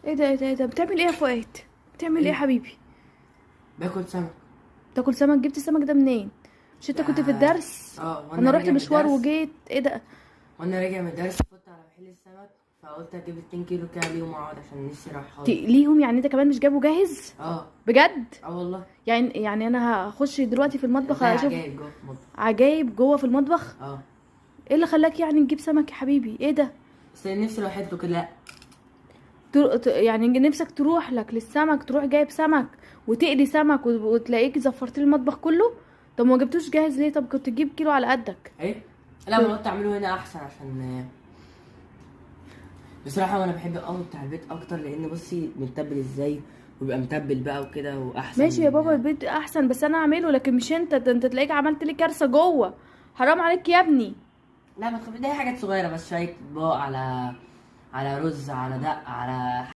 ايه ده ايه ده ايه ده، بتعمل ايه يا فؤاد؟ بتعمل ايه يا ايه؟ حبيبي؟ باكل سمك. تاكل سمك؟ جبت السمك ده منين؟ مش انت ده كنت في الدرس؟ وانا انا رحت راجع من مشوار الدرس. وجيت. ايه ده؟ فوت على محل السمك، فقلت اجيب 2 كيلو كده ليهم اقعد عشان نفسي رايحه خالص. تقليهم يعني؟ انت كمان مش جابه جاهز؟ اه. بجد؟ والله. يعني انا هخش دلوقتي في المطبخ زي اشوف عجايب جوه في المطبخ. عجايب جوه في المطبخ؟ اه. ايه اللي خلاك يعني نجيب سمك يا حبيبي؟ ايه ده؟ بس نفسي رايحت له كده. لا. يعني نفسك تروح لك للسمك، تروح جايب سمك وتقلي سمك وتلاقيك زفرت لي المطبخ كله؟ طب ما جبتوش جاهز ليه؟ طب كنت تجيب كيلو على قدك. ايه؟ لا، ما قلت اعمله هنا احسن عشان بصراحه انا بحب القهوه بتاع البيت اكتر، لان بصي متبل ازاي، ويبقى متبل بقى وكده واحسن ماشي يا بابا، من. البيت احسن، بس انا اعمله لكن مش انت. ده انت تلاقيك عملت لي كارثه جوه. حرام عليك يا ابني. لا، ما تخافي، دي حاجات صغيره بس، شويه اطباق على رز على دق على